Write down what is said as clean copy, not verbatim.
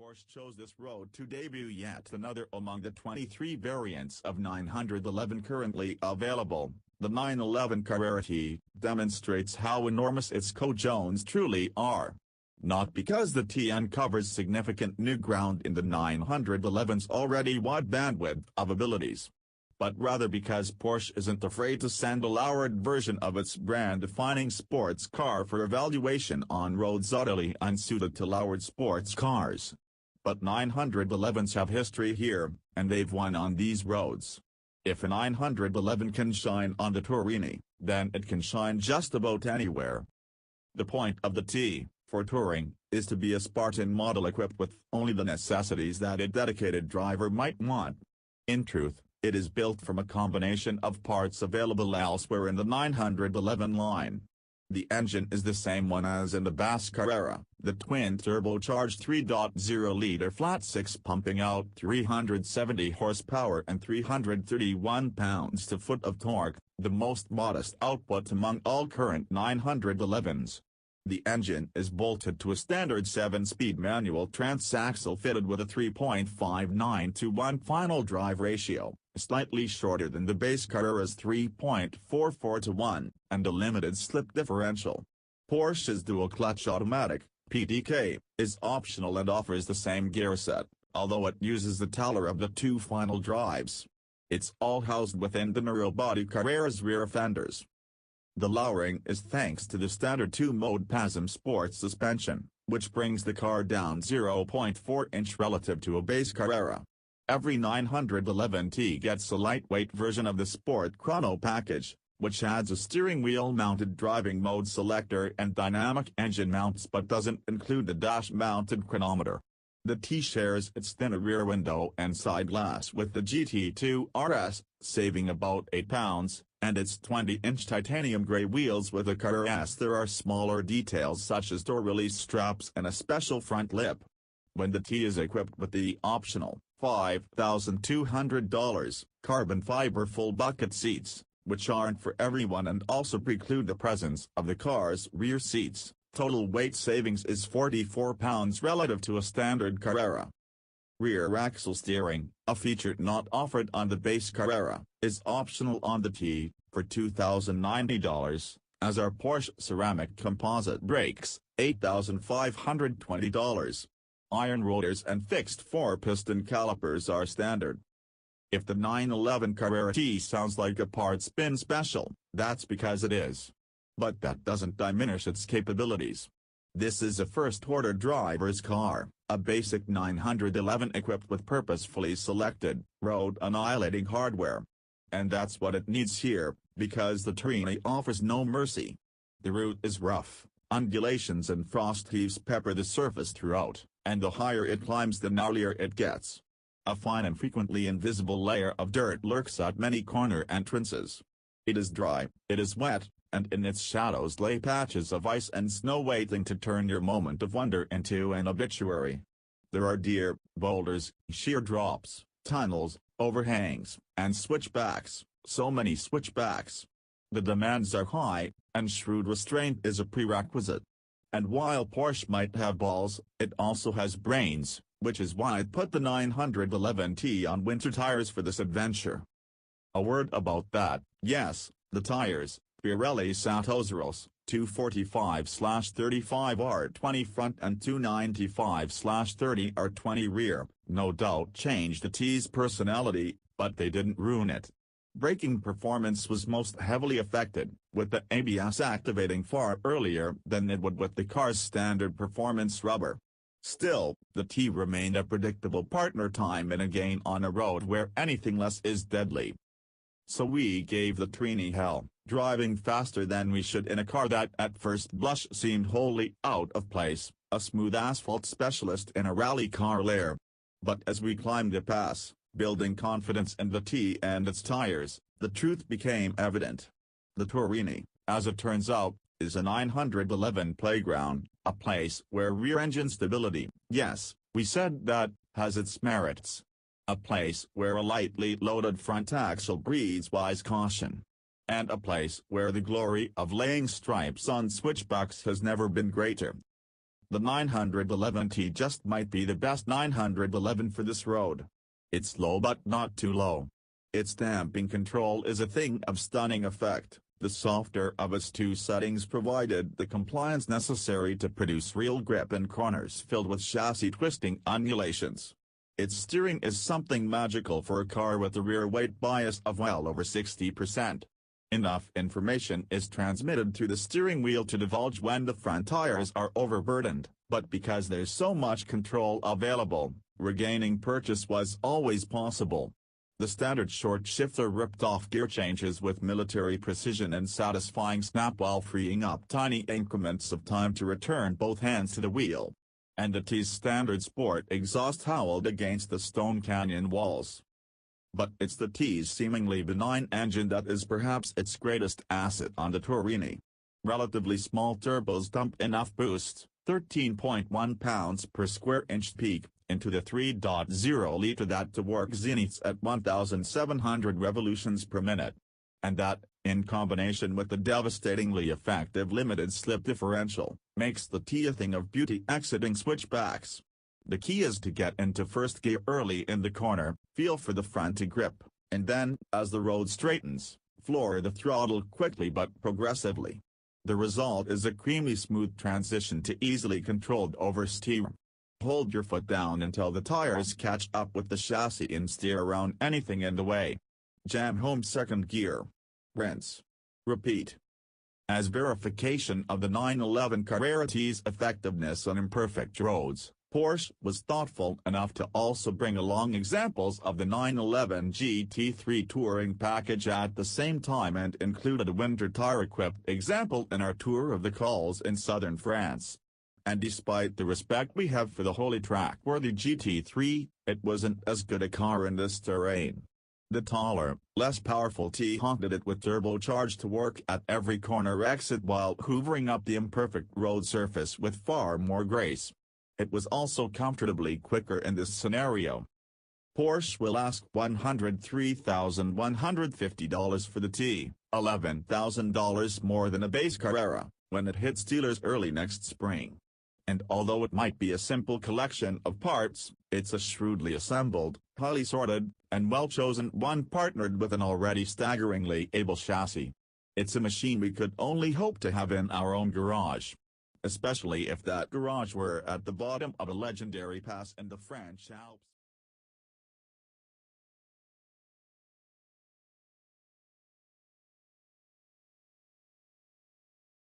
Porsche chose this road to debut yet another among the 23 variants of 911 currently available. The 911 Carrera T demonstrates how enormous its cojones truly are. Not because the T uncovers significant new ground in the 911's already wide bandwidth of abilities, but rather because Porsche isn't afraid to send a lowered version of its brand-defining sports car for evaluation on roads utterly unsuited to lowered sports cars. But 911s have history here, and they've won on these roads. If a 911 can shine on the Turini, then it can shine just about anywhere. The point of the T, for touring, is to be a Spartan model equipped with only the necessities that a dedicated driver might want. In truth, it is built from a combination of parts available elsewhere in the 911 line. The engine is the same one as in the Bass Carrera, the twin-turbocharged 3.0-liter flat-six pumping out 370 horsepower and 331 pounds-to-foot of torque, the most modest output among all current 911s. The engine is bolted to a standard 7-speed manual transaxle fitted with a 3.59-to-1 final drive ratio, slightly shorter than the base Carrera's 3.44-to-1, and a limited slip differential. Porsche's dual-clutch automatic, PDK, is optional and offers the same gear set, although it uses the taller of the two final drives. It's all housed within the narrow body Carrera's rear fenders. The lowering is thanks to the standard 2-mode PASM Sport suspension, which brings the car down 0.4 inch relative to a base Carrera. Every 911T gets a lightweight version of the Sport Chrono package, which adds a steering wheel-mounted driving mode selector and dynamic engine mounts but doesn't include the dash-mounted chronometer. The T shares its thinner rear window and side glass with the GT2 RS, saving about 8 pounds, and its 20-inch titanium gray wheels with the Carrera S. There are smaller details such as door release straps and a special front lip. When the T is equipped with the optional $5,200 carbon fiber full bucket seats, which aren't for everyone and also preclude the presence of the car's rear seats, total weight savings is 44 pounds relative to a standard Carrera. Rear axle steering, a feature not offered on the base Carrera, is optional on the T, for $2,090, as are Porsche ceramic composite brakes, $8,520. Iron rotors and fixed 4-piston calipers are standard. If the 911 Carrera T sounds like a part spin special, that's because it is. But that doesn't diminish its capabilities. This is a first-order driver's car, a basic 911 equipped with purposefully selected, road-annihilating hardware. And that's what it needs here, because the Turini offers no mercy. The route is rough, undulations and frost heaves pepper the surface throughout, and the higher it climbs the gnarlier it gets. A fine and frequently invisible layer of dirt lurks at many corner entrances. It is dry, it is wet, and in its shadows lay patches of ice and snow waiting to turn your moment of wonder into an obituary. There are deer, boulders, sheer drops, tunnels, overhangs, and switchbacks, so many switchbacks. The demands are high, and shrewd restraint is a prerequisite. And while Porsche might have balls, it also has brains, which is why it put the 911T on winter tires for this adventure. A word about that, yes, the tires. Pirelli Satozeros, 245/35R20 front and 295/30R20 rear, no doubt changed the T's personality, but they didn't ruin it. Braking performance was most heavily affected, with the ABS activating far earlier than it would with the car's standard performance rubber. Still, the T remained a predictable partner time and again on a road where anything less is deadly. So we gave the Turini hell, driving faster than we should in a car that at first blush seemed wholly out of place, a smooth asphalt specialist in a rally car lair. But as we climbed the pass, building confidence in the T and its tires, the truth became evident. The Turini, as it turns out, is a 911 playground, a place where rear-engine stability, yes, we said that, has its merits. A place where a lightly loaded front axle breeds wise caution. And a place where the glory of laying stripes on switchbacks has never been greater. The 911T just might be the best 911 for this road. It's low but not too low. Its damping control is a thing of stunning effect. The softer of its two settings provided the compliance necessary to produce real grip in corners filled with chassis twisting undulations. Its steering is something magical for a car with a rear weight bias of well over 60%. Enough information is transmitted through the steering wheel to divulge when the front tires are overburdened, but because there's so much control available, regaining purchase was always possible. The standard short shifter ripped off gear changes with military precision and satisfying snap while freeing up tiny increments of time to return both hands to the wheel. And the T's standard sport exhaust howled against the Stone Canyon walls. But it's the T's seemingly benign engine that is perhaps its greatest asset on the Tourini. Relatively small turbos dump enough boost, 13.1 pounds per square inch peak, into the 3.0-liter that to work zeniths at 1,700 revolutions per minute. And that, in combination with the devastatingly effective limited slip differential, makes the T a thing of beauty exiting switchbacks. The key is to get into first gear early in the corner, feel for the front to grip, and then, as the road straightens, floor the throttle quickly but progressively. The result is a creamy smooth transition to easily controlled oversteer. Hold your foot down until the tires catch up with the chassis and steer around anything in the way. Jam home second gear. Rinse. Repeat. As verification of the 911 Carrera T's effectiveness on imperfect roads, Porsche was thoughtful enough to also bring along examples of the 911 GT3 Touring package at the same time and included a winter tire-equipped example in our tour of the Cols in southern France. And despite the respect we have for the wholly track-worthy GT3, it wasn't as good a car in this terrain. The taller, less powerful T haunted it with turbocharged to work at every corner exit while hoovering up the imperfect road surface with far more grace. It was also comfortably quicker in this scenario. Porsche will ask $103,150 for the T, $11,000 more than a base Carrera, when it hits dealers early next spring. And although it might be a simple collection of parts, it's a shrewdly assembled, highly sorted, and well-chosen one partnered with an already staggeringly able chassis. It's a machine we could only hope to have in our own garage. Especially if that garage were at the bottom of a legendary pass in the French Alps.